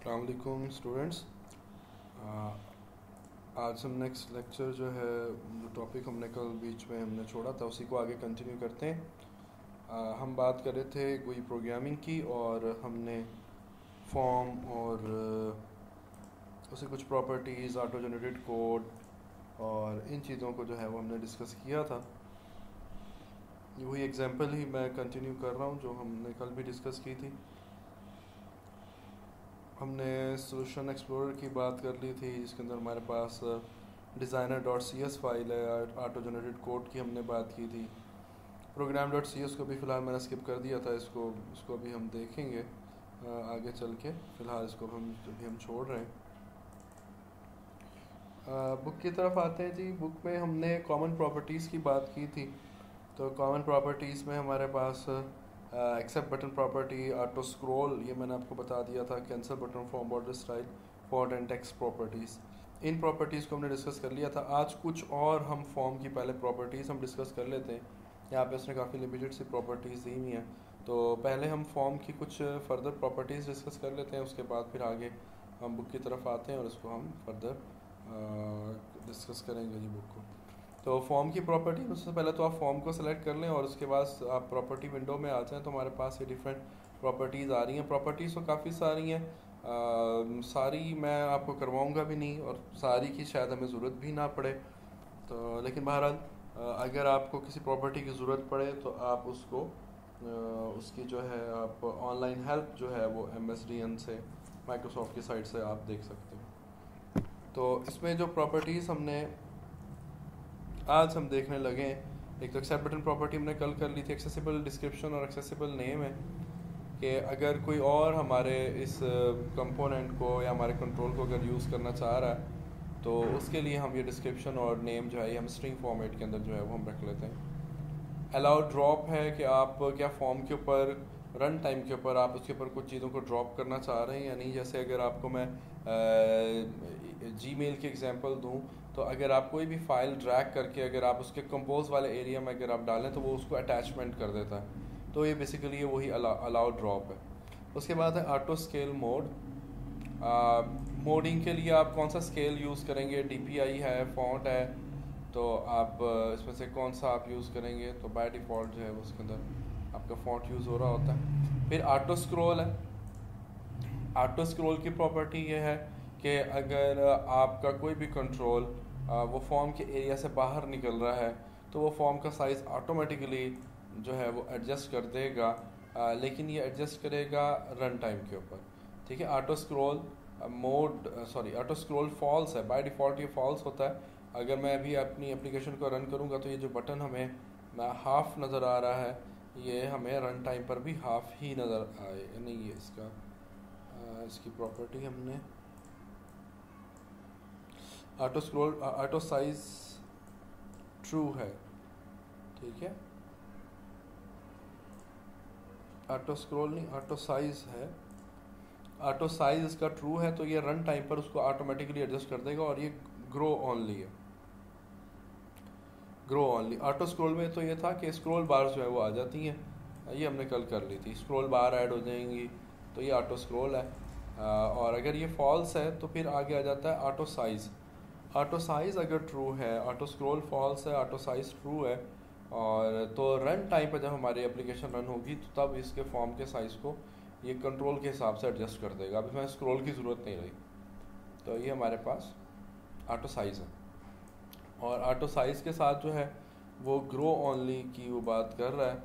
अस्सलाम वालेकुम स्टूडेंट्स। आज हम नेक्स्ट लेक्चर जो है, जो टॉपिक हमने कल बीच में हमने छोड़ा था उसी को आगे कंटिन्यू करते हैं। हम बात कर रहे थे कोई प्रोग्रामिंग की, और हमने फॉर्म और उसे कुछ प्रॉपर्टीज़, ऑटो जनरेटेड कोड और इन चीज़ों को जो है वो हमने डिस्कस किया था। वही एग्जांपल ही मैं कंटिन्यू कर रहा हूँ जो हमने कल भी डिस्कस की थी। हमने सोल्यूशन एक्सप्लोरर की बात कर ली थी, जिसके अंदर हमारे पास designer.cs फाइल है। ऑटो जनरेटेड कोड की हमने बात की थी। program.cs को भी फ़िलहाल मैंने स्किप कर दिया था, इसको अभी हम देखेंगे आगे चल के। फ़िलहाल इसको हम छोड़ रहे हैं। बुक की तरफ आते हैं जी। बुक में हमने कॉमन प्रॉपर्टीज़ की बात की थी। तो कॉमन प्रॉपर्टीज़ में हमारे पास accept button property, auto scroll, ये मैंने आपको बता दिया था, cancel button, form, border style, font and text properties. इन प्रॉपर्टीज़ को हमने डिस्कस कर लिया था। आज कुछ और हम फॉर्म की पहले प्रॉपर्टीज़ हम डिस्कस कर लेते हैं। यहाँ पे उसने काफ़ी लिमिटेड सी प्रॉपर्टीज़ दी हुई हैं, तो पहले हम फॉर्म की कुछ फर्दर प्रॉपर्टीज़ डिस्कस कर लेते हैं। उसके बाद फिर आगे हम बुक की तरफ आते हैं और इसको हम फर्दर डिस्कस करेंगे जी बुक को। तो फॉर्म की प्रॉपर्टी, उससे पहले तो आप फॉर्म को सेलेक्ट कर लें और उसके बाद आप प्रॉपर्टी विंडो में आ जाएँ तो हमारे पास ये डिफरेंट प्रॉपर्टीज़ आ रही हैं। प्रॉपर्टीज़ तो काफ़ी सारी हैं, सारी मैं आपको करवाऊंगा भी नहीं और सारी की शायद हमें ज़रूरत भी ना पड़े। तो लेकिन बहरहाल अगर आपको किसी प्रॉपर्टी की ज़रूरत पड़े तो आप उसको उसकी जो है आप ऑनलाइन हेल्प जो है वो MSDN से, माइक्रोसॉफ्ट की साइट से आप देख सकते हो। तो इसमें जो प्रॉपर्टीज़ हमने आज हम देखने लगे हैं, एक तो एक्सेप्ट बटन प्रॉपर्टी हमने कल कर ली थी। एक्सेसिबल डिस्क्रिप्शन और एक्सेसिबल नेम है कि अगर कोई और हमारे इस कंपोनेंट को या हमारे कंट्रोल को अगर यूज़ करना चाह रहा है तो उसके लिए हम ये डिस्क्रिप्शन और नेम जो है ये हम स्ट्रिंग फॉर्मेट के अंदर जो है वो हम रख लेते हैं। अलाउ ड्रॉप है कि आप क्या फॉर्म के ऊपर रन टाइम के ऊपर आप उसके ऊपर कुछ चीज़ों को ड्रॉप करना चाह रहे हैं या नहीं। जैसे अगर आपको मैं जीमेल की एग्जांपल दूं, तो अगर आप कोई भी फाइल ड्रैग करके अगर आप उसके कंपोज वाले एरिया में अगर आप डालें तो वो उसको अटैचमेंट कर देता है। तो ये बेसिकली ये वही अलाउ ड्रॉप है। उसके बाद है ऑटो स्केल मोड। मोडिंग के लिए आप कौन सा स्केल यूज़ करेंगे, DPI है, फॉन्ट है, तो आप इसमें से कौन सा आप यूज़ करेंगे। तो बाय डिफ़ॉल्ट जो है उसके अंदर आपका फॉन्ट यूज़ हो रहा होता है। फिर ऑटो स्क्रॉल है। ऑटो स्क्रॉल की प्रॉपर्टी ये है कि अगर आपका कोई भी कंट्रोल वो फॉर्म के एरिया से बाहर निकल रहा है तो वो फॉर्म का साइज़ ऑटोमेटिकली जो है वो एडजस्ट कर देगा, लेकिन ये एडजस्ट करेगा रन टाइम के ऊपर। ठीक है। Auto scroll auto scroll false है, बाय डिफ़ॉल्ट ये फॉल्स होता है। अगर मैं अभी अपनी एप्लीकेशन को रन करूँगा तो ये जो बटन हमें हाफ नज़र आ रहा है ये हमें रन टाइम पर भी हाफ ही नज़र आए। नहीं, ये इसकी प्रॉपर्टी हमने ऑटो साइज ट्रू है। ठीक है, ऑटो स्क्रॉल नहीं, ऑटो साइज है। ऑटो साइज इसका ट्रू है तो ये रन टाइम पर उसको ऑटोमेटिकली एडजस्ट कर देगा और ये ग्रो ओनली है, ग्रो ओनली। ऑटो स्क्रॉल में तो ये था कि स्क्रॉल बार जो है वो आ जाती हैं, ये हमने कल कर ली थी। स्क्रॉल बार ऐड हो जाएंगी तो ये ऑटो स्क्रॉल है। और अगर ये फॉल्स है तो फिर आगे आ जाता है ऑटो साइज़। ऑटो साइज़ अगर ट्रू है, ऑटो स्क्रॉल फॉल्स है, ऑटो साइज़ ट्रू है, और तो रन टाइम पर जब हमारी एप्लीकेशन रन होगी तो तब इसके फॉर्म के साइज़ को ये कंट्रोल के हिसाब से एडजस्ट कर देगा। अभी हमें स्क्रॉल की ज़रूरत नहीं रही। तो ये हमारे पास ऑटो साइज़ है। और ऑटो साइज़ के साथ जो है वो ग्रो ओनली की वो बात कर रहा है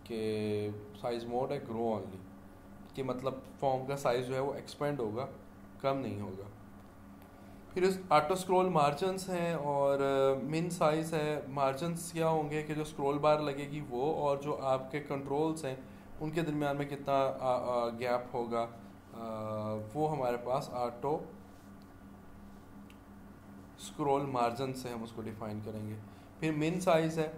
कि साइज़ मोड है ग्रो ओनली, कि मतलब फॉर्म का साइज़ जो है वो एक्सपेंड होगा, कम नहीं होगा। फिर इस ऑटो स्क्रॉल मार्जिनस हैं और मिन साइज़ है। मार्जिनस क्या होंगे कि जो स्क्रॉल बार लगेगी वो और जो आपके कंट्रोल्स हैं उनके दरमियान में कितना गैप होगा, वो हमारे पास ऑटो स्क्रॉल मार्जिन से हम उसको डिफ़ाइन करेंगे। फिर मिन साइज़ है।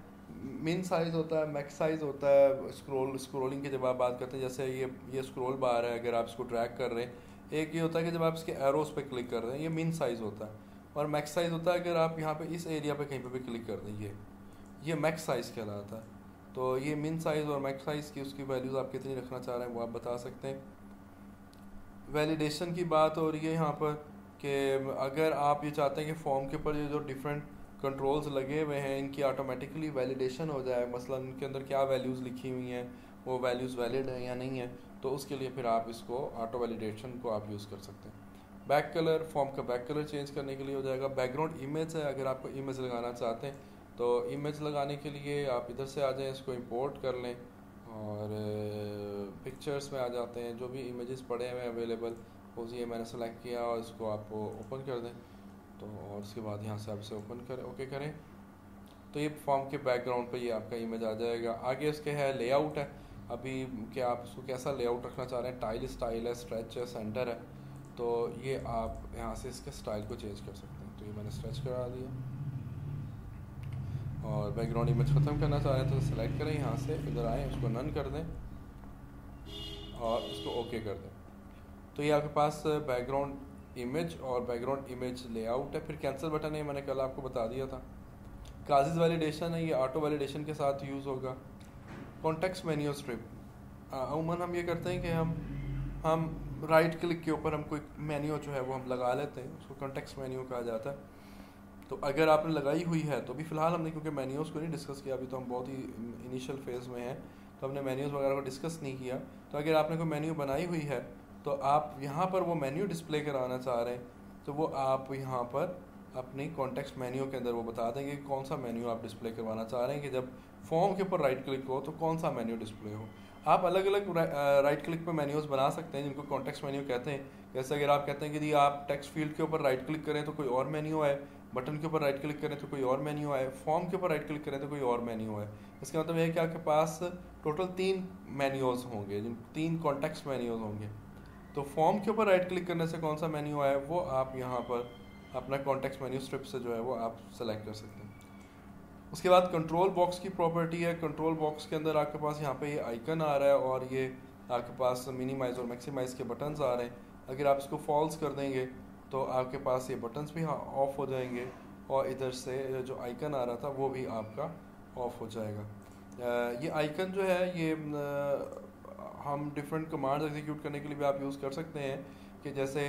मिन साइज़ होता है, मैक्स साइज़ होता है। स्क्रॉलिंग की जब आप बात करते हैं, जैसे ये स्क्रॉल बार है, अगर आप इसको ड्रैग कर रहे हैं, एक ये होता है कि जब आप इसके एरोस पे क्लिक कर रहे हैं, ये मिन साइज़ होता है। और मैक्स साइज़ होता है अगर आप यहाँ पे इस एरिया पे कहीं पे भी क्लिक कर दें, ये मैक्स साइज़ कहलाता है। तो ये मिन साइज़ और मैक्स साइज़ की उसकी वैल्यूज़ आप कितनी रखना चाह रहे हैं वो आप बता सकते हैं। वैलिडेशन की बात हो रही है यहाँ पर कि अगर आप ये चाहते हैं कि फॉर्म के ऊपर ये जो डिफरेंट कंट्रोल्स लगे हुए हैं इनकी ऑटोमेटिकली वैलिडेशन हो जाए, मसलन इनके अंदर क्या वैल्यूज़ लिखी हुई हैं वो वैल्यूज़ वैलिड है या नहीं है, तो उसके लिए फिर आप इसको ऑटो वैलिडेशन को आप यूज़ कर सकते हैं। बैक कलर, फॉर्म का बैक कलर चेंज करने के लिए हो जाएगा। बैकग्राउंड इमेज है, अगर आपको इमेज लगाना चाहते हैं तो इमेज लगाने के लिए आप इधर से आ जाएं, इसको इंपोर्ट कर लें और पिक्चर्स में आ जाते हैं, जो भी इमेजेस पड़े हुए हैं अवेलेबल वो ये मैंने सेलेक्ट किया और इसको आप ओपन कर दें। तो और उसके बाद यहाँ से आप इसे ओपन करें, ओके करें, तो ये फॉर्म के बैकग्राउंड पे ये आपका इमेज आ जाएगा। आगे उसके है लेआउट है, अभी कि आप इसको कैसा लेआउट रखना चाह रहे हैं, टाइल स्टाइल है, स्ट्रेच है, सेंटर है, तो ये आप यहाँ से इसके स्टाइल को चेंज कर सकते हैं। तो ये मैंने स्ट्रेच करा दिया और बैकग्राउंड इमेज ख़त्म करना चाह रहे हैं तो सेलेक्ट करें, यहाँ से इधर आएँ, उसको नन कर दें और इसको ओके कर दें। तो ये आपके पास बैकग्राउंड इमेज और बैकग्राउंड इमेज लेआउट है। फिर कैंसिल बटन है, मैंने कल आपको बता दिया था। काजिज वैलिडेशन है, ये ऑटो वैलिडेशन के साथ यूज़ होगा। कॉन्टेक्स्ट मेन्यू स्ट्रिप, अमूमन हम ये करते हैं कि हम राइट क्लिक के ऊपर हम कोई मेन्यू जो है वो हम लगा लेते हैं, उसको कॉन्टेक्स्ट मेन्यू कहा जाता है। तो अगर आपने लगाई हुई है तो अभी फ़िलहाल हमने क्योंकि मेन्यूज़ को नहीं डिस्कस किया, अभी तो हम बहुत ही इनिशियल फेज़ में हैं तो हमने मेन्यूज़ वगैरह को डिस्कस नहीं किया। तो अगर आपने कोई मेन्यू बनाई हुई है तो आप यहाँ पर वो मेन्यू डिस्प्ले कराना चाह रहे हैं तो वो आप यहाँ पर अपनी कॉन्टेक्स्ट मेन्यू के अंदर वो बता देंगे कि कौन सा मेन्यू आप डिस्प्ले करवाना चाह रहे हैं, कि जब फॉर्म के ऊपर राइट क्लिक हो तो कौन सा मेन्यू डिस्प्ले हो। आप अलग अलग राइट क्लिक पर मेन्यूज़ बना सकते हैं जिनको कॉन्टेक्स्ट मेन्यू कहते हैं। जैसे अगर आप कहते हैं कि आप टेक्स्ट फील्ड के ऊपर राइट क्लिक करें तो कोई और मेन्यू आए, बटन के ऊपर राइट क्लिक करें तो कोई और मेन्यू आए, फॉर्म के ऊपर राइट क्लिक करें तो कोई और मेन्यू आए। इसका मतलब यह है कि आपके पास टोटल 3 मेन्यूज़ होंगे, जिन 3 कॉन्टेक्स्ट मेन्यूज़ होंगे। तो फॉर्म के ऊपर राइट क्लिक करने से कौन सा मेन्यू आए वो आप यहाँ पर अपना कॉन्टेक्स्ट मेन्यू स्ट्रिप से जो है वो आप सेलेक्ट कर सकते हैं। उसके बाद कंट्रोल बॉक्स की प्रॉपर्टी है। कंट्रोल बॉक्स के अंदर आपके पास यहाँ पे ये आइकन आ रहा है और ये आपके पास मिनिमाइज़ और मैक्सिमाइज़ के बटन्स आ रहे हैं। अगर आप इसको फॉल्स कर देंगे तो आपके पास ये बटन्स भी ऑफ हो जाएंगे और इधर से जो आइकन आ रहा था वो भी आपका ऑफ हो जाएगा। ये आइकन जो है ये हम डिफरेंट कमांड्स एग्जीक्यूट करने के लिए भी आप यूज़ कर सकते हैं, कि जैसे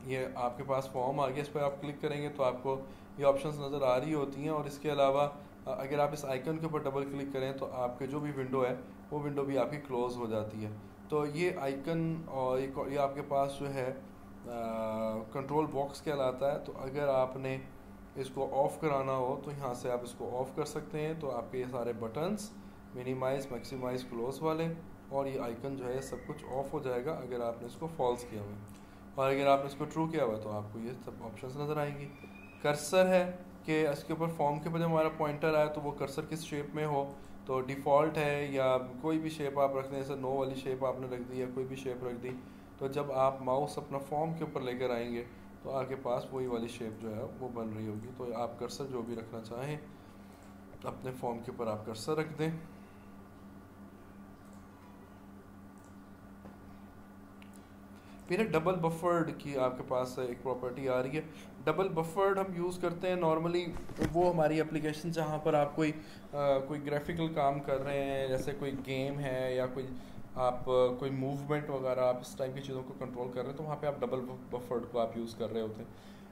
ये आपके पास फॉर्म आ गया, इस पर आप क्लिक करेंगे तो आपको ये ऑप्शंस नज़र आ रही होती हैं। और इसके अलावा अगर आप इस आइकन के ऊपर डबल क्लिक करें तो आपके जो भी विंडो है वो विंडो भी आपकी क्लोज़ हो जाती है। तो ये आइकन और ये आपके पास जो है कंट्रोल बॉक्स कहलाता है। तो अगर आपने इसको ऑफ़ कराना हो तो यहाँ से आप इसको ऑफ़ कर सकते हैं, तो आपके ये सारे बटन्स मिनिमाइज़, मैक्सिमाइज़, क्लोज़ वाले और ये आइकन जो है सब कुछ ऑफ़ हो जाएगा अगर आपने इसको फॉल्स किया हुआ है। और अगर आपने इसको ट्रू किया हुआ है तो आपको ये सब ऑप्शंस नज़र आएंगी। कर्सर है कि इसके ऊपर फॉर्म के ऊपर जब हमारा पॉइंटर आया तो वो कर्सर किस शेप में हो, तो डिफ़ॉल्ट है या कोई भी शेप आप रख दें, जैसे नो वाली शेप आपने रख दी या कोई भी शेप रख दी, तो जब आप माउस अपना फॉर्म के ऊपर लेकर आएंगे तो आपके पास वही वाली शेप जो है वो बन रही होगी। तो आप कर्सर जो भी रखना चाहें अपने फॉर्म के ऊपर आप कर्सर रख दें। फिर डबल बफर्ड की आपके पास एक प्रॉपर्टी आ रही है। डबल बफर्ड हम यूज़ करते हैं नॉर्मली वो हमारी एप्लीकेशन जहाँ पर आप कोई ग्राफिकल काम कर रहे हैं, जैसे कोई गेम है या कोई मूवमेंट वगैरह आप इस टाइप की चीज़ों को कंट्रोल कर रहे हैं, तो वहाँ पे आप डबल बफर्ड को आप यूज़ कर रहे होते हैं।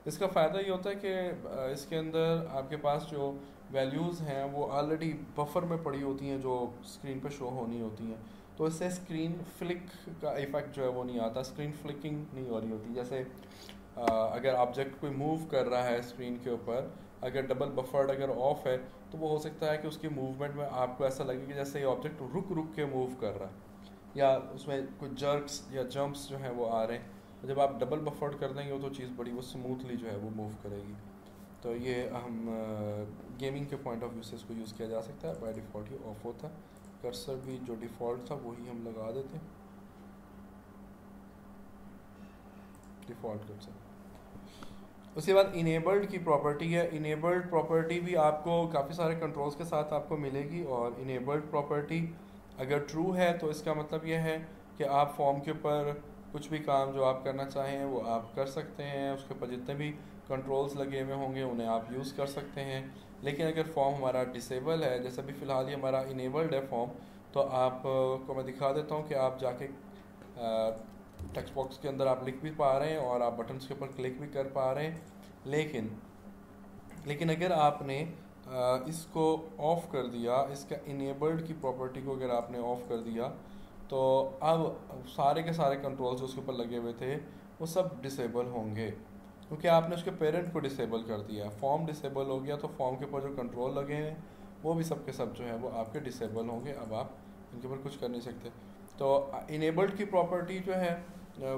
इसका फ़ायदा ये होता है कि इसके अंदर आपके पास जो वैल्यूज़ हैं वो ऑलरेडी बफर में पड़ी होती हैं जो स्क्रीन पे शो होनी होती हैं, तो इससे स्क्रीन फ्लिक का इफ़ेक्ट जो है वो नहीं आता, स्क्रीन फ्लिकिंग नहीं हो रही होती। जैसे अगर ऑब्जेक्ट कोई मूव कर रहा है स्क्रीन के ऊपर, अगर डबल बफर्ड अगर ऑफ है तो वो हो सकता है कि उसकी मूवमेंट में आपको ऐसा लगे कि जैसे ये ऑब्जेक्ट रुक रुक के मूव कर रहा है या उसमें कुछ जर्क्स या जंप्स जो हैं वो आ रहे हैं। तो जब आप डबल बफर्ड कर देंगे तो चीज़ बड़ी वो स्मूथली जो है वो मूव करेगी। तो ये हम गेमिंग के पॉइंट ऑफ व्यू से इसको यूज़ किया जा सकता है। बाय डिफ़ॉल्ट ये ऑफ होता है। कर्सर भी जो डिफ़ॉल्ट था वही हम लगा देते हैं, डिफ़ॉल्ट कर्सर। उसके बाद इनेबल्ड की प्रॉपर्टी है। इनेबल्ड प्रॉपर्टी भी आपको काफ़ी सारे कंट्रोल्स के साथ आपको मिलेगी, और इनेबल्ड प्रॉपर्टी अगर ट्रू है तो इसका मतलब यह है कि आप फॉर्म के ऊपर कुछ भी काम जो आप करना चाहें वो आप कर सकते हैं, उसके ऊपर जितने भी कंट्रोल्स लगे हुए होंगे उन्हें आप यूज़ कर सकते हैं। लेकिन अगर फॉर्म हमारा डिसेबल है, जैसे अभी फ़िलहाल ये हमारा इनेबल्ड है फॉर्म, तो आप को मैं दिखा देता हूँ कि आप जाके टेक्स्ट बॉक्स के अंदर आप लिख भी पा रहे हैं और आप बटन्स के ऊपर क्लिक भी कर पा रहे हैं। लेकिन अगर आपने इसको ऑफ़ कर दिया, इसका इनेबल्ड की प्रॉपर्टी को अगर आपने ऑफ़ कर दिया, तो अब सारे के सारे कंट्रोल्स जो उसके ऊपर लगे हुए थे वो सब डिसेबल होंगे, क्योंकि आपने उसके पेरेंट को डिसेबल कर दिया। फॉर्म डिसेबल हो गया तो फॉर्म के ऊपर जो कंट्रोल लगे हैं वो भी सब के सब जो है वो आपके डिसेबल होंगे। अब आप इनके ऊपर कुछ कर नहीं सकते। तो इनेबल्ड की प्रॉपर्टी जो है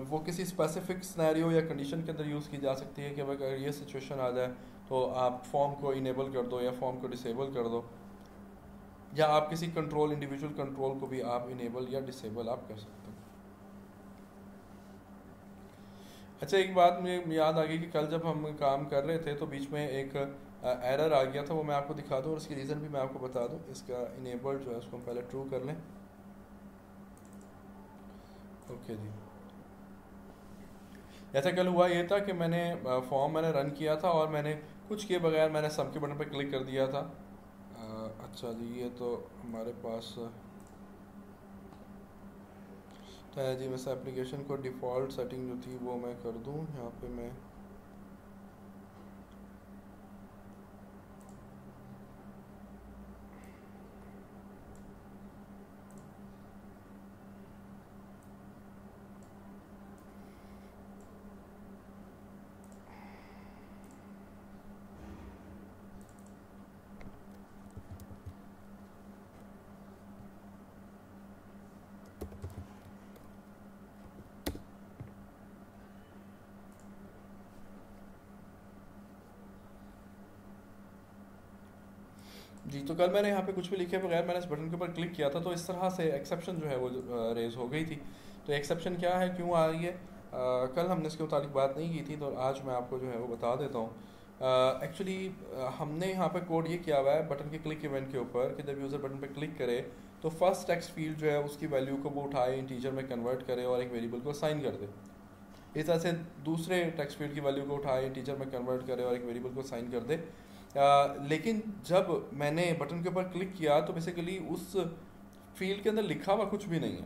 वो किसी स्पेसिफिक सिनेरियो या कंडीशन के अंदर यूज़ की जा सकती है कि अगर ये सिचुएशन आ जाए तो आप फॉर्म को इनेबल कर दो या फॉर्म को डिसेबल कर दो, या आप किसी कंट्रोल, इंडिविजुअल कंट्रोल को भी आप इनेबल या डिसेबल आप कर सकते हो। अच्छा, एक बात मुझे याद आ गई कि कल जब हम काम कर रहे थे तो बीच में एक एरर आ गया था, वो मैं आपको दिखा दूँ और उसकी रीज़न भी मैं आपको बता दूँ। इसका इनेबल्ड जो है उसको हम पहले ट्रू कर लें। ओके जी, जैसा कल हुआ ये था कि मैंने फॉर्म रन किया था और मैंने कुछ किए बगैर मैंने सम के बटन पर क्लिक कर दिया था। अच्छा जी, ये तो हमारे पास तो है जी। वैसे एप्लीकेशन को डिफ़ॉल्ट सेटिंग जो थी वो मैं कर दूं यहाँ पे। मैं जी, तो कल मैंने यहाँ पे कुछ भी लिखे बगैर मैंने इस बटन के ऊपर क्लिक किया था, तो इस तरह से एक्सेप्शन जो है वो रेज हो गई थी। तो एक्सेप्शन क्या है, क्यों आ रही है, कल हमने इसके मुताबिक बात नहीं की थी, तो आज मैं आपको जो है वो बता देता हूँ। एक्चुअली हमने यहाँ पे कोड ये किया हुआ है बटन के क्लिक इवेंट के ऊपर कि जब यूज़र बटन पे क्लिक करे तो फर्स्ट टेक्स्ट फील्ड जो है उसकी वैल्यू को वो उठाए, इंटीजर में कन्वर्ट करे और एक वेरिएबल को साइन कर दे। इस तरह से दूसरे टेक्स्ट फील्ड की वैल्यू को उठाए, इंटीजर में कन्वर्ट करे और एक वेरिएबल को साइन कर दे। लेकिन जब मैंने बटन के ऊपर क्लिक किया तो बेसिकली उस फील्ड के अंदर लिखा हुआ कुछ भी नहीं है,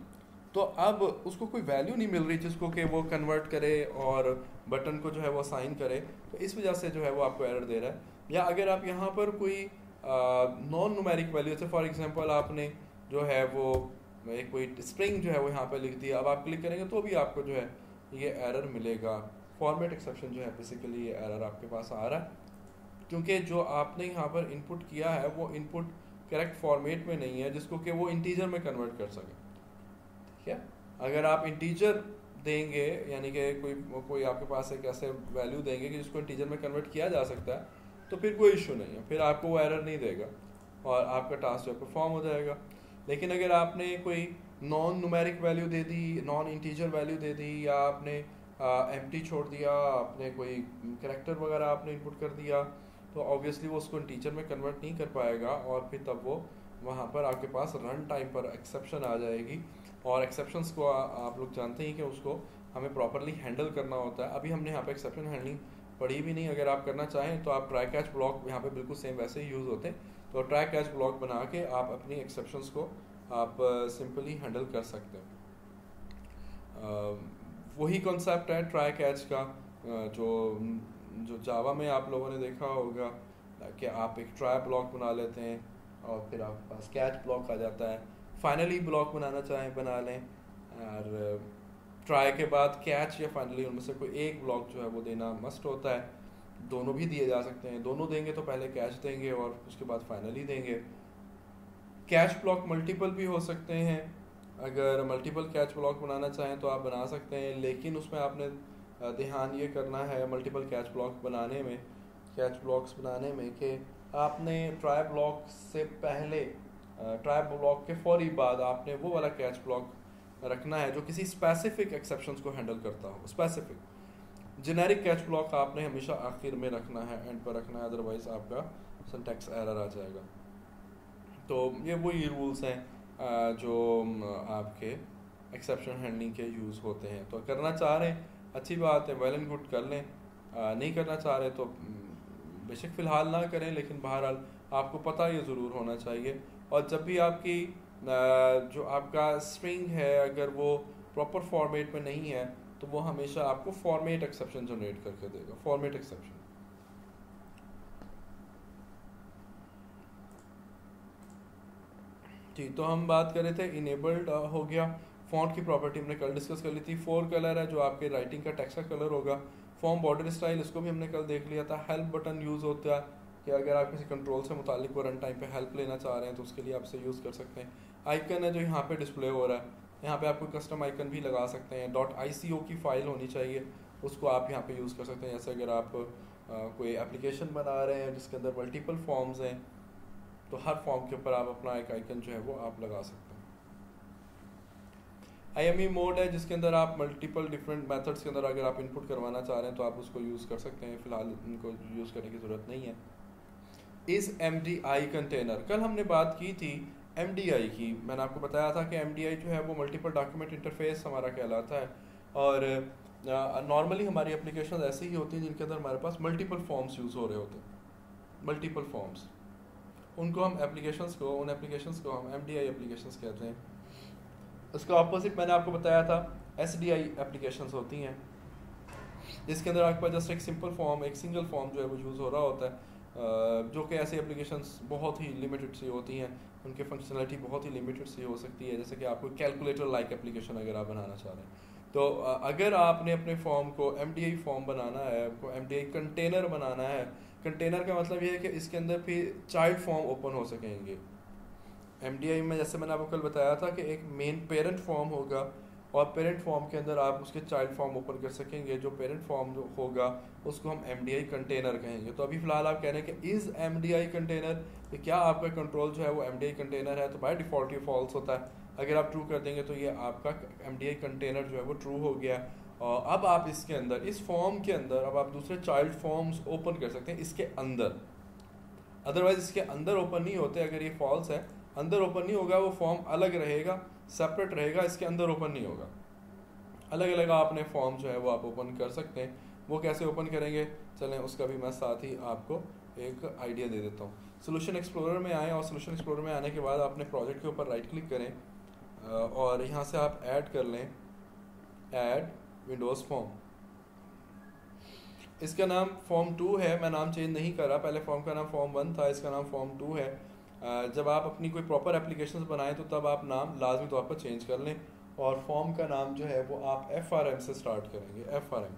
तो अब उसको कोई वैल्यू नहीं मिल रही जिसको कि वो कन्वर्ट करे और बटन को जो है वो साइन करे। तो इस वजह से जो है वो आपको एरर दे रहा है। या अगर आप यहाँ पर कोई नॉन न्यूमेरिक वैल्यू, जैसे फॉर एग्जांपल आपने जो है वो एक कोई स्ट्रिंग जो है वो यहाँ पर लिख दिया, अब आप क्लिक करेंगे तो भी आपको जो है ये एरर मिलेगा। फॉर्मेट एक्सेप्शन जो है बेसिकली ये एरर आपके पास आ रहा है क्योंकि जो आपने यहाँ पर इनपुट किया है वो इनपुट करेक्ट फॉर्मेट में नहीं है जिसको कि वो इंटीजर में कन्वर्ट कर सके। ठीक है, अगर आप इंटीजर देंगे यानी कि कोई आपके पास एक ऐसे वैल्यू देंगे कि जिसको इंटीजर में कन्वर्ट किया जा सकता है, तो फिर कोई इशू नहीं है, फिर आपको वो एरर नहीं देगा और आपका टास्क जो परफॉर्म हो जाएगा। लेकिन अगर आपने कोई नॉन न्यूमेरिक वैल्यू दे दी, नॉन इंटीजर वैल्यू दे दी, या आपने एम्प्टी छोड़ दिया, आपने कोई कैरेक्टर वगैरह आपने इनपुट कर दिया, तो ऑब्वियसली वो उसको टीचर में कन्वर्ट नहीं कर पाएगा और फिर तब वो वहाँ पर आपके पास रन टाइम पर एक्सेप्शन आ जाएगी। और एक्सेप्शंस को आप लोग जानते हैं कि उसको हमें प्रॉपरली हैंडल करना होता है। अभी हमने यहाँ पे एक्सेप्शन हैंडलिंग पढ़ी भी नहीं, अगर आप करना चाहें तो आप ट्राई कैच ब्लॉक यहाँ पे बिल्कुल सेम वैसे ही यूज़ होते हैं, तो ट्राई कैच ब्लॉक बना के आप अपनी एक्सेप्शंस को आप सिंपली हैंडल कर सकते हैं। वही कॉन्सेप्ट है ट्राई कैच का जो जावा में आप लोगों ने देखा होगा कि आप एक ट्राई ब्लॉक बना लेते हैं और फिर आपके पास कैच ब्लॉक आ जाता है। फाइनली ब्लॉक बनाना चाहें बना लें, और ट्राई के बाद कैच या फाइनली उनमें से कोई एक ब्लॉक जो है वो देना मस्ट होता है। दोनों भी दिए जा सकते हैं, दोनों देंगे तो पहले कैच देंगे और उसके बाद फाइनली देंगे। कैच ब्लॉक मल्टीपल भी हो सकते हैं, अगर मल्टीपल कैच ब्लॉक बनाना चाहें तो आप बना सकते हैं, लेकिन उसमें आपने ध्यान ये करना है मल्टीपल कैच ब्लॉक बनाने में, कैच ब्लॉक्स बनाने में कि आपने ट्राई ब्लॉक से पहले, ट्राई ब्लॉक के फौरी बाद आपने वो वाला कैच ब्लॉक रखना है जो किसी स्पेसिफिक एक्सेप्शंस को हैंडल करता हो। स्पेसिफिक जेनेरिक कैच ब्लॉक आपने हमेशा आखिर में रखना है, एंड पर रखना है, अदरवाइज आपका सिंटैक्स एरर आ जाएगा। तो ये वही रूल्स हैं जो आपके एक्सेप्शन हैंडलिंग के यूज़ होते हैं। तो करना चाह रहे हैं अच्छी बात है, वेल एंड गुड कर लें, नहीं करना चाह रहे तो बेशक फ़िलहाल ना करें, लेकिन बहरहाल आपको पता ये ज़रूर होना चाहिए। और जब भी आपकी जो आपका स्ट्रिंग है अगर वो प्रॉपर फॉर्मेट में नहीं है तो वो हमेशा आपको फॉर्मेट एक्सेप्शन जनरेट करके देगा, फॉर्मेट एक्सेप्शन। जी, तो हम बात कर रहे थे इनेबल्ड हो गया। फॉन्ट की प्रॉपर्टी हमने कल डिस्कस कर ली थी। 4 कलर है जो आपके राइटिंग का टेक्स्ट का कलर होगा। फॉर्म बॉर्डर स्टाइल, इसको भी हमने कल देख लिया था। हेल्प बटन यूज़ होता है कि अगर आप किसी कंट्रोल से मुतालिक वो रन टाइम पे हेल्प लेना चाह रहे हैं तो उसके लिए आप इसे यूज़ कर सकते हैं। आइकन है जो यहाँ पे डिस्प्ले हो रहा है, यहाँ पे आप कोई कस्टम आइकन भी लगा सकते हैं। .ico की फ़ाइल होनी चाहिए, उसको आप यहाँ पे यूज़ कर सकते हैं। जैसे अगर आप कोई एप्लीकेशन बना रहे हैं जिसके अंदर मल्टीपल फॉर्म्स हैं तो हर फॉर्म के ऊपर आप अपना एक आइकन जो है वो आप लगा सकते हैं। IME मोड है जिसके अंदर आप मल्टीपल डिफरेंट मेथड्स के अंदर अगर आप इनपुट करवाना चाह रहे हैं तो आप उसको यूज़ कर सकते हैं। फ़िलहाल इनको यूज़ करने की ज़रूरत नहीं है। इस MDI कंटेनर, कल हमने बात की थी MDI की। मैंने आपको बताया था कि MDI जो है वो मल्टीपल डॉक्यूमेंट इंटरफेस हमारा कहलाता है। और नॉर्मली हमारी एप्लीकेशन ऐसी ही होती हैं जिनके अंदर हमारे पास मल्टीपल फॉर्म्स यूज़ हो रहे होते हैं। मल्टीपल फॉर्म्स, उनको हम उन एप्लीकेशंस को हम MDI एप्लीकेशंस कहते हैं। उसका ऑपोजिट मैंने आपको बताया था SDI एप्लीकेशंस होती हैं जिसके अंदर आपके पास जस्ट एक सिंपल फॉर्म, एक सिंगल फॉर्म जो है वो यूज़ हो रहा होता है। जो कि ऐसी एप्लीकेशंस बहुत ही लिमिटेड सी होती हैं, उनकी फंक्शनलिटी बहुत ही लिमिटेड सी हो सकती है। जैसे कि आपको कैलकुलेटर लाइक एप्लीकेशन अगर आप बनाना चाह रहे हैं तो अगर आपने अपने फॉर्म को MDI फॉर्म बनाना है, आपको MDI कंटेनर बनाना है। कंटेनर का मतलब ये है कि इसके अंदर फिर चाइल्ड फॉर्म ओपन हो सकेंगे। MDI में जैसे मैंने आपको कल बताया था कि एक मेन पेरेंट फॉर्म होगा और पेरेंट फॉर्म के अंदर आप उसके चाइल्ड फॉर्म ओपन कर सकेंगे। जो पेरेंट फॉर्म जो होगा उसको हम MDI कंटेनर कहेंगे। तो अभी फ़िलहाल आप कह रहे हैं कि इज़ MDI कंटेनर, कि क्या आपका कंट्रोल जो है वो MDI कंटेनर है, तो बाय डिफ़ॉल्ट ये फॉल्स होता है। अगर आप ट्रू कर देंगे तो ये आपका MDI कंटेनर जो है वो ट्रू हो गया। और अब आप इसके अंदर, इस फॉर्म के अंदर अब आप दूसरे चाइल्ड फॉर्म्स ओपन कर सकते हैं इसके अंदर। अदरवाइज इसके अंदर ओपन नहीं होते। अगर ये फॉल्स है, अंदर ओपन नहीं होगा, वो फॉर्म अलग रहेगा, सेपरेट रहेगा, इसके अंदर ओपन नहीं होगा। अलग अलग आपने फॉर्म जो है वो आप ओपन कर सकते हैं। वो कैसे ओपन करेंगे, चलें उसका भी मैं साथ ही आपको एक आइडिया दे देता हूँ। सोल्यूशन एक्सप्लोरर में आएँ और सोल्यूशन एक्सप्लोरर में आने के बाद अपने प्रोजेक्ट के ऊपर राइट क्लिक करें और यहाँ से आप ऐड कर लें, ऐड विंडोज़ फॉर्म। इसका नाम फॉर्म 2 है, मैं नाम चेंज नहीं कर रहा। पहले फॉर्म का नाम फॉर्म 1 था, इसका नाम फॉर्म 2 है। जब आप अपनी कोई प्रॉपर एप्लीकेशंस बनाएं तो तब आप नाम लाजमी तौर पर चेंज कर लें और फॉर्म का नाम जो है वो आप FRM से स्टार्ट करेंगे, FRM।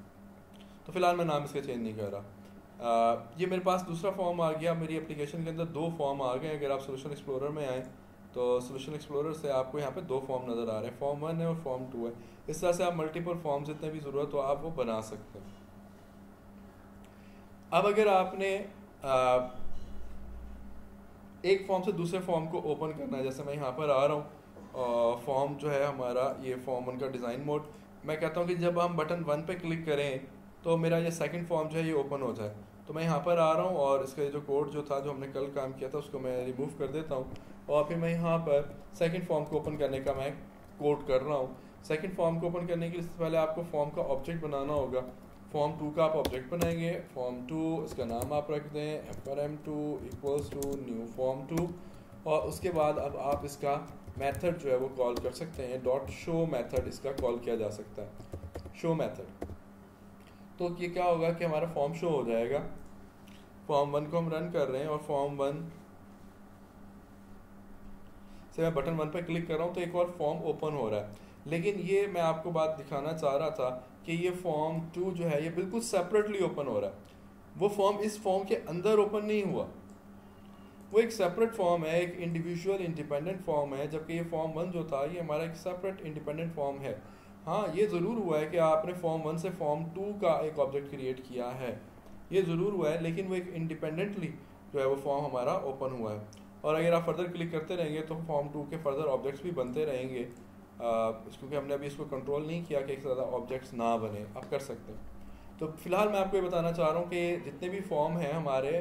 तो फिलहाल मैं नाम इसका चेंज नहीं कर रहा। ये मेरे पास दूसरा फॉर्म आ गया। मेरी एप्लीकेशन के अंदर 2 फॉर्म आ गए। अगर आप सोल्यूशन एक्सप्लोरर में आएँ तो सोल्यूशन एक्सप्लोरर से आपको यहाँ पे 2 फॉर्म नज़र आ रहे हैं, फॉर्म 1 है और फॉर्म 2 है। इस तरह से आप मल्टीपल फॉर्म जितने भी ज़रूरत हो आप वो बना सकते हैं। अब अगर आपने एक फॉर्म से दूसरे फॉर्म को ओपन करना है, जैसे मैं यहाँ पर आ रहा हूँ, फॉर्म जो है हमारा ये फॉर्म 1 का डिज़ाइन मोड। मैं कहता हूँ कि जब हम बटन 1 पे क्लिक करें तो मेरा ये सेकंड फॉर्म जो है ये ओपन हो जाए। तो मैं यहाँ पर आ रहा हूँ और इसका जो कोड जो था, जो हमने कल काम किया था, उसको मैं रिमूव कर देता हूँ और फिर मैं यहाँ पर सेकंड फॉर्म को ओपन करने का मैं कोड कर रहा हूँ। सेकंड फॉर्म को ओपन करने के लिए पहले आपको फॉर्म का ऑब्जेक्ट बनाना होगा। फॉर्म 2 का आप ऑब्जेक्ट बनाएंगे, फॉर्म 2, इसका नाम आप रख दें FRM2 equals to new form 2 और उसके बाद अब आप इसका मेथड जो है वो कॉल कर सकते हैं। .show मेथड इसका कॉल किया जा सकता है, शो मेथड। तो ये क्या होगा कि हमारा फॉर्म शो हो जाएगा। फॉर्म 1 को हम रन कर रहे हैं और फॉर्म 1 से मैं बटन 1 पर क्लिक कर रहा हूँ तो एक और फॉर्म ओपन हो रहा है। लेकिन ये मैं आपको बात दिखाना चाह रहा था कि ये फॉर्म 2 जो है ये बिल्कुल सेपरेटली ओपन हो रहा है। वो फॉर्म इस फॉर्म के अंदर ओपन नहीं हुआ, वो एक सेपरेट फॉर्म है, एक इंडिविजुअल इंडिपेंडेंट फॉर्म है। जबकि ये फॉर्म 1 जो था ये हमारा एक सेपरेट इंडिपेंडेंट फॉर्म है। हाँ, ये ज़रूर हुआ है कि आपने फॉर्म 1 से फॉर्म 2 का एक ऑब्जेक्ट क्रिएट किया है, ये ज़रूर हुआ है, लेकिन वो एक इंडिपेंडेंटली जो है वो फॉर्म हमारा ओपन हुआ है। और अगर आप फर्दर क्लिक करते रहेंगे तो फॉर्म 2 के फर्दर ऑब्जेक्ट्स भी बनते रहेंगे, क्योंकि हमने अभी इसको कंट्रोल नहीं किया कि एक ज़्यादा ऑब्जेक्ट्स ना बने। आप कर सकते हैं। तो फिलहाल मैं आपको ये बताना चाह रहा हूँ कि जितने भी फॉर्म हैं हमारे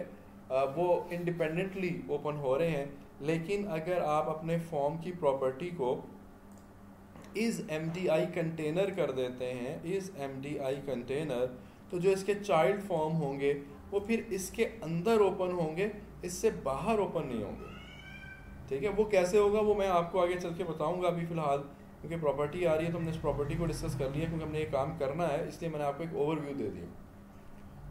वो इंडिपेंडेंटली ओपन हो रहे हैं। लेकिन अगर आप अपने फॉर्म की प्रॉपर्टी को इज़ MDI कंटेनर कर देते हैं, इज़ MDI कंटेनर, तो जो इसके चाइल्ड फॉर्म होंगे वो फिर इसके अंदर ओपन होंगे, इससे बाहर ओपन नहीं होंगे। ठीक है, वो कैसे होगा वो मैं आपको आगे चल के बताऊंगा। अभी फ़िलहाल क्योंकि प्रॉपर्टी आ रही है तो हमने इस प्रॉपर्टी को डिस्कस कर लिया, क्योंकि हमने ये काम करना है इसलिए मैंने आपको एक ओवरव्यू दे दिया।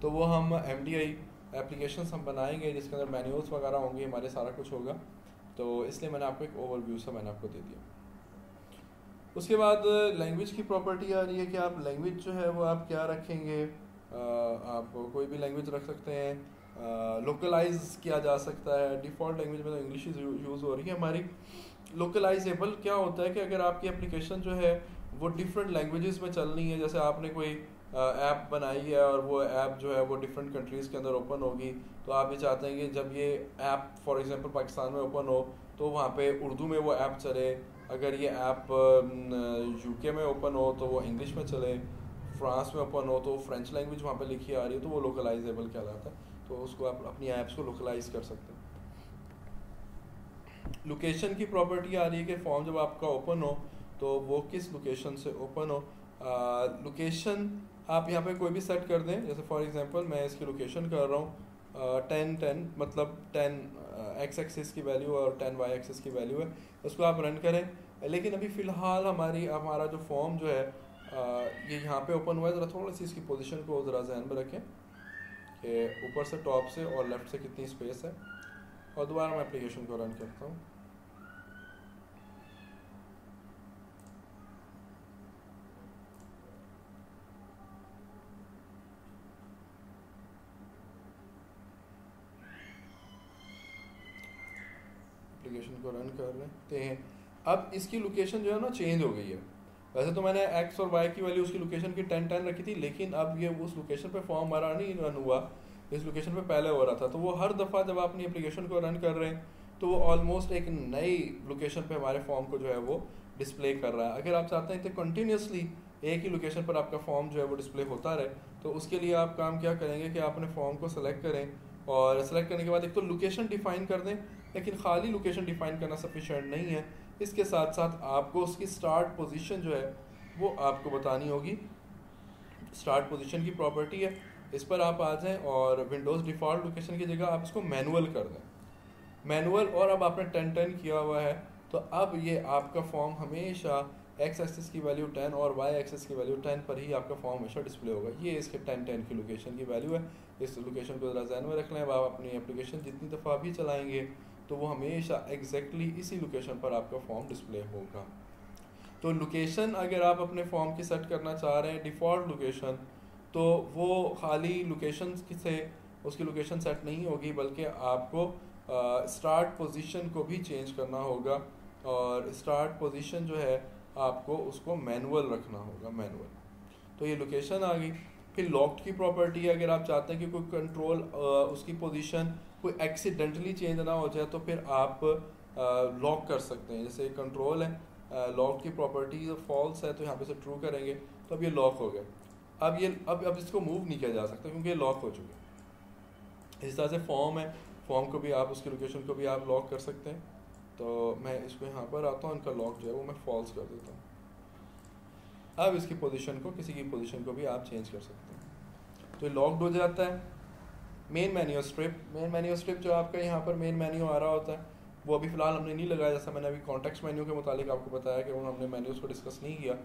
तो वो हम MDI एप्लीकेशंस हम बनाएंगे जिसके अंदर मैनुअल्स वगैरह होंगे, हमारे सारा कुछ होगा, तो इसलिए मैंने आपको एक ओवरव्यू सा मैंने आपको दे दिया। उसके बाद लैंग्वेज की प्रॉपर्टी आ रही है कि आप लैंग्वेज जो है वो आप क्या रखेंगे। आप कोई भी लैंग्वेज रख सकते हैं, लोकलाइज किया जा सकता है। डिफ़ॉल्ट लैंग्वेज में तो इंग्लिश यूज़ हो रही है हमारी। लोकलाइजेबल क्या होता है कि अगर आपकी एप्लीकेशन जो है वो डिफरेंट लैंग्वेजेस में चलनी है, जैसे आपने कोई ऐप बनाई है और वो ऐप जो है वो डिफरेंट कंट्रीज़ के अंदर ओपन होगी, तो आप ये चाहते हैं कि जब ये ऐप फॉर एग्जांपल पाकिस्तान में ओपन हो तो वहाँ पे उर्दू में वो ऐप चले, अगर ये ऐप UK में ओपन हो तो वो इंग्लिश में चले, फ्रांस में ओपन हो तो फ्रेंच लैंग्वेज वहाँ पे लिखी आ रही है, तो वो लोकलाइजेबल कहलाता है। तो उसको आप अपनी ऐप्स को लोकलाइज कर सकते हैं। लोकेशन की प्रॉपर्टी आ रही है कि फॉर्म जब आपका ओपन हो तो वो किस लोकेशन से ओपन हो। लोकेशन आप यहाँ पे कोई भी सेट कर दें, जैसे फॉर एग्जांपल मैं इसकी लोकेशन कर रहा हूँ 10 मतलब 10 X एक्सिस की वैल्यू और 10 Y एक्सिस की वैल्यू है, उसको आप रन करें। लेकिन अभी फ़िलहाल हमारा जो फॉर्म जो है ये यहाँ पे ओपन हुआ है। ज़रा थोड़ी सी इसकी पोजीशन को ज़रा ध्यान में रखें कि ऊपर से टॉप से और लेफ़्ट से कितनी स्पेस है। और दोबारा मैं एप्लीकेशन को रन करता हूँ। एप्लीकेशन को रन कर लेते हैं। अब इसकी लोकेशन जो है ना चेंज हो गई है। वैसे तो मैंने X और Y की वैल्यू उसकी लोकेशन की 10 रखी थी, लेकिन अब ये उस लोकेशन पे फॉर्म हमारा नहीं रन हुआ, इस लोकेशन पे पहले हो रहा था। तो वो हर दफ़ा जब आप अपनी एप्लीकेशन को रन कर रहे हैं तो वो ऑलमोस्ट एक नई लोकेशन पे हमारे फॉर्म को जो है वो डिस्प्ले कर रहा है। अगर आप चाहते हैं कि कंटिन्यूसली एक ही लोकेशन पर आपका फॉर्म जो है वो डिस्प्ले होता रहे, तो उसके लिए आप काम क्या करेंगे कि आप अपने फॉर्म को सेलेक्ट करें और सेलेक्ट करने के बाद एक तो लोकेशन डिफ़ाइन कर दें, लेकिन खाली लोकेशन डिफ़ाइन करना सफिशिएंट नहीं है, इसके साथ साथ आपको उसकी स्टार्ट पोजीशन जो है वो आपको बतानी होगी। स्टार्ट पोजीशन की प्रॉपर्टी है, इस पर आप आ जाएं और विंडोज़ डिफ़ॉल्ट लोकेशन की जगह आप इसको मैनुअल कर दें, मैनुअल। और अब आपने 10 किया हुआ है, तो अब ये आपका फॉर्म हमेशा X एक्सिस की वैल्यू 10 और Y एक्सिस की वैल्यू 10 पर ही आपका फॉर्म हमेशा डिस्प्ले होगा। ये इसके 10 की लोकेशन की वैल्यू है। इस लोकेशन को ज़रा ध्यान में रख लें। अब आप अपनी एप्लीकेशन जितनी दफ़ा भी चलाएंगे तो वो हमेशा एग्जैक्टली इसी लोकेशन पर आपका फॉर्म डिस्प्ले होगा। तो लोकेशन अगर आप अपने फॉर्म की सेट करना चाह रहे हैं डिफ़ॉल्ट लोकेशन, तो वो खाली लोकेशन से उसकी लोकेशन सेट नहीं होगी, बल्कि आपको स्टार्ट पोजीशन को भी चेंज करना होगा। और स्टार्ट पोजीशन जो है आपको उसको मैनुअल रखना होगा, मैनुअल। तो ये लोकेशन आ गई। फिर लॉक्ड की प्रॉपर्टी है, अगर आप चाहते हैं कि कोई कंट्रोल उसकी पोजीशन कोई एक्सीडेंटली चेंज ना हो जाए तो फिर आप लॉक कर सकते हैं। जैसे कंट्रोल है, लॉक की प्रॉपर्टी फॉल्स है तो यहाँ पे से ट्रू करेंगे तो अब ये लॉक हो गया। अब इसको मूव नहीं किया जा सकता क्योंकि ये लॉक हो चुके हैं। इस तरह से फॉर्म है, फॉर्म को भी आप उसकी लोकेशन को भी आप लॉक कर सकते हैं। तो मैं इसको यहाँ पर आता हूँ, इनका लॉक जो है वो मैं फॉल्स कर देता हूँ। अब इसकी पोजीशन को, किसी की पोजीशन को भी आप चेंज कर सकते हैं। तो ये लॉक्ड हो जाता है। मेन मेन्यू स्ट्रिप जो आपका यहाँ पर मेन मेन्यू आ रहा होता है वो अभी फ़िलहाल हमने नहीं लगाया। जैसा मैंने अभी कॉन्टेक्स्ट मेन्यू के मुतालिक आपको बताया कि वो हमने मेन्यूज़ को डिस्कस नहीं किया,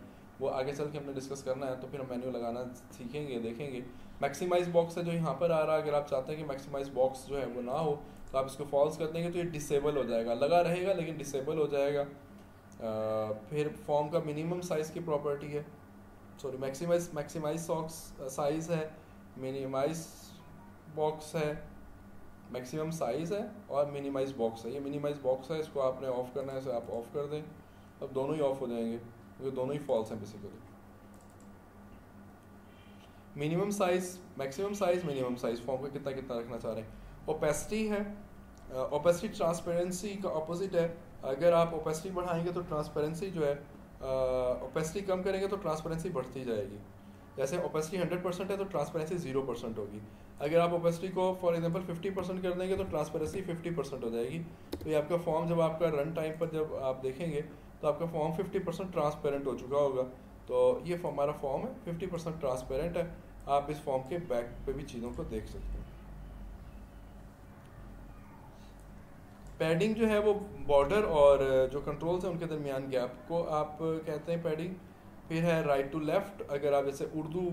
वो आगे चल के हमने डिस्कस करना है, तो फिर हम मेन्यू लगाना सीखेंगे, देखेंगे। मैक्सिमाइज बॉक्स है जो यहाँ पर आ रहा है, अगर आप चाहते हैं कि मैक्सिमाइज बॉक्स जो है वो ना हो तो आप इसको फॉल्स कर देंगे तो ये डिसेबल हो जाएगा, लगा रहेगा लेकिन डिसेबल हो जाएगा। फिर फॉर्म का मिनिमम साइज़ की प्रॉपर्टी है, सॉरी मैक्सिमाइज साइज़ है, मिनिमाइज बॉक्स है, मैक्सिमम साइज़ है और मिनिमाइज बॉक्स है। ये मिनिमाइज बॉक्स है, इसको आपने ऑफ़ करना है, इसे आप ऑफ़ कर दें। अब दोनों ही ऑफ हो जाएंगे क्योंकि दोनों ही फॉल्स हैं basically. Minimum size, maximum size, minimum size form का कितना कितना रखना चाह रहे हैं। ओपेसिटी है, ओपेसिटी ट्रांसपेरेंसी का अपोजिट है। अगर आप ओपेसिटी बढ़ाएंगे तो ट्रांसपेरेंसी जो है, ओपेसिटी कम करेंगे तो ट्रांसपेरेंसी बढ़ती जाएगी। जैसे ओपेसिटी 100% है तो ट्रांसपेरेंसी 0% होगी। अगर आप ओपेसिटी को फॉर एग्जांपल 50% कर देंगे तो ट्रांसपेरेंसी 50% हो जाएगी। तो ये आपका फॉर्म जब आपका रन टाइम पर जब आप देखेंगे तो आपका फॉर्म 50% ट्रांसपेरेंट हो चुका होगा। तो ये हमारा फॉर्म है 50% ट्रांसपेरेंट है। आप इस फॉर्म के बैक पे भी चीज़ों को देख सकते हैं। पैडिंग जो है वो बॉर्डर और जो कंट्रोल्स हैं उनके दरमियान गैप को आप कहते हैं पैडिंग। फिर है राइट टू लेफ़्ट, अगर आप जैसे उर्दू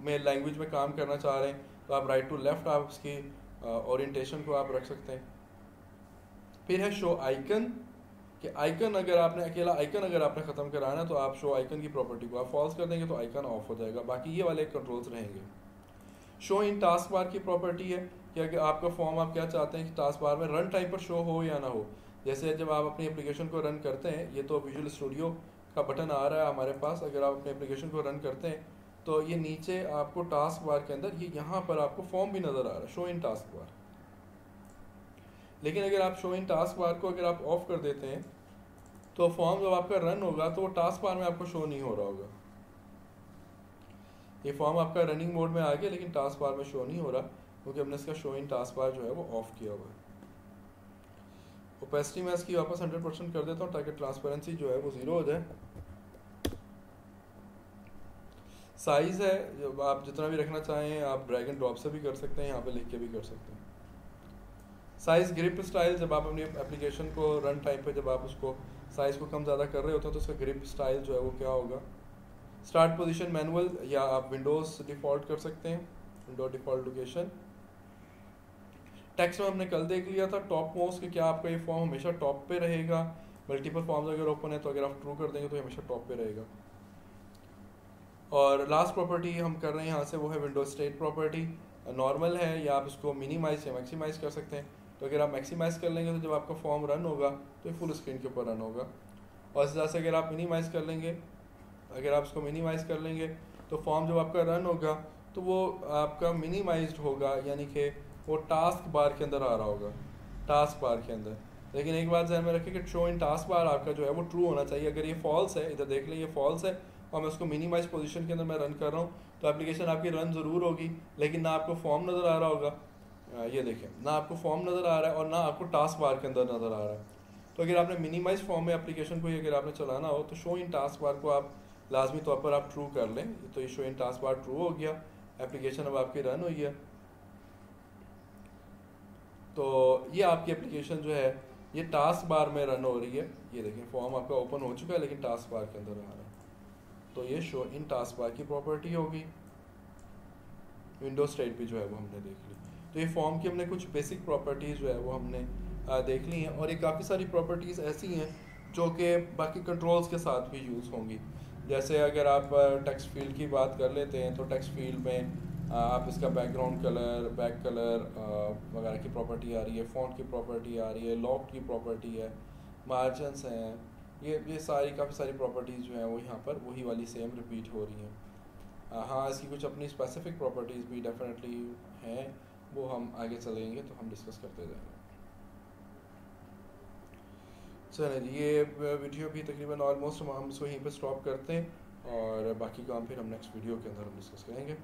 में लैंग्वेज में काम करना चाह रहे हैं तो आप राइट टू लेफ़्ट आप उसकी ओरिएंटेशन को आप रख सकते हैं। फिर है शो आइकन, कि आइकन अगर आपने अकेला आइकन अगर आपने ख़त्म कराना तो आप शो आइकन की प्रॉपर्टी को आप फॉल्स कर देंगे तो आइकन ऑफ हो जाएगा, बाकी ये वाले कंट्रोल्स रहेंगे। शो इन टास्क बार की प्रॉपर्टी है कि अगर आपका फॉर्म आप क्या चाहते हैं कि टास्क बार में रन टाइम पर शो हो या ना हो। जैसे जब आप अपनी एप्लीकेशन को रन करते हैं, ये तो विजुअल स्टूडियो का बटन आ रहा है हमारे पास, अगर आप अपनी एप्लीकेशन को रन करते हैं तो ये नीचे आपको टास्क बार के अंदर ये यहाँ पर आपको फॉर्म भी नज़र आ रहा है, शो इन टास्क बार। लेकिन अगर आप शो इन टास्क बार को अगर आप ऑफ कर देते हैं तो फॉर्म जब आपका रन होगा तो वो टास्क बार में आपको शो नहीं हो रहा होगा। ये फॉर्म आपका रनिंग मोड में आ गया लेकिन टास्क बार में शो नहीं हो रहा क्योंकि हमने इसका शो इन टास्क बार जो है वो ऑफ किया हुआ है। ओपेसिटी मैं इसकी वापस 100% कर देता हूँ ताकि ट्रांसपेरेंसी जो है वो 0 हो जाए। साइज़ है, जब आप जितना भी रखना चाहें आप ड्रैग एंड ड्रॉप से भी कर सकते हैं, यहाँ पे लिख के भी कर सकते हैं। साइज़ ग्रिप स्टाइल, जब आप अपनी एप्लीकेशन को रन टाइम पे जब आप उसको साइज़ को कम ज़्यादा कर रहे होते हैं तो उसका ग्रिप स्टाइल जो है वो क्या होगा। स्टार्ट पोजीशन मैनुअल, या आप विंडोज़ डिफ़ॉल्ट कर सकते हैं, विंडो डिफ़ॉल्ट लोकेशन। टेक्स्ट में हमने कल देख लिया था टॉप मोस्ट कि क्या आपका ये फॉर्म हमेशा टॉप पे रहेगा, मल्टीपल फॉर्म्स अगर ओपन है तो अगर आप ट्रू कर देंगे तो ये हमेशा टॉप पे रहेगा। और लास्ट प्रॉपर्टी हम कर रहे हैं यहाँ से वो है विंडो स्टेट प्रॉपर्टी। नॉर्मल है या आप उसको मिनिमाइज या मैक्सिमाइज कर सकते हैं। तो अगर आप मैक्सिमाइज कर लेंगे तो जब आपका फॉर्म रन होगा तो ये फुल स्क्रीन के ऊपर रन होगा, और इस तरह से अगर आप मिनिमाइज कर लेंगे, अगर आप उसको मिनिमाइज कर लेंगे तो फॉर्म जब आपका रन होगा तो वो आपका मिनिमाइज्ड होगा, यानी कि वो टास्क बार के अंदर आ रहा होगा, टास्क बार के अंदर। लेकिन एक बात ध्यान में रखें कि शो इन टास्क बार आपका जो है वो ट्रू होना चाहिए। अगर ये फॉल्स है, इधर देख लें ये फॉल्स है और मैं उसको मिनिमाइज पोजीशन के अंदर मैं रन कर रहा हूँ तो एप्लीकेशन आपकी रन ज़रूर होगी लेकिन ना आपको फॉर्म नज़र आ रहा होगा, ये देखें ना आपको फॉर्म नज़र आ रहा है और ना आपको टास्क बार के अंदर नज़र आ रहा है। तो अगर आपने मिनिमाइज फॉर्म में एप्लीकेशन को अगर आपने चलाना हो तो शो इन टास्क बार को आप लाजमी तौर पर आप ट्रू कर लें। तो ये show in task bar true हो गया, एप्लीकेशन अब आपकी रन हुई है। तो ये आपकी एप्लीकेशन जो है ये टास्क बार में रन हो रही है। ये देखें फॉर्म आपका ओपन हो चुका है लेकिन टास्क बार के अंदर आ रहा है। तो ये शो इन टास्क बार की प्रॉपर्टी होगी। विंडो स्टेट भी जो है वो हमने देख ली। तो ये फॉर्म की हमने कुछ बेसिक प्रॉपर्टीज़ जो है वो हमने देख ली हैं, और ये काफ़ी सारी प्रॉपर्टीज़ ऐसी हैं जो कि बाकी कंट्रोल्स के साथ भी यूज़ होंगी। जैसे अगर आप टेक्स्ट फील्ड की बात कर लेते हैं तो टेक्स्ट फील्ड में आप इसका बैकग्राउंड कलर, बैक कलर वगैरह की प्रॉपर्टी आ रही है, फ़ॉन्ट की प्रॉपर्टी आ रही है, लॉक की प्रॉपर्टी है, मार्जिनस हैं, ये सारी काफ़ी सारी प्रॉपर्टीज़ जो हैं वो यहाँ पर वही वाली सेम रिपीट हो रही हैं। हाँ, इसकी कुछ अपनी स्पेसिफिक प्रॉपर्टीज़ भी डेफिनेटली हैं, वो हम आगे चलेंगे तो हम डिस्कस करते जाएंगे। चलें जी, ये वीडियो भी तकरीबन ऑलमोस्ट हम इसको यहीं पर स्टॉप करते हैं और बाकी काम फिर हम नेक्स्ट वीडियो के अंदर हम डिस्कस करेंगे।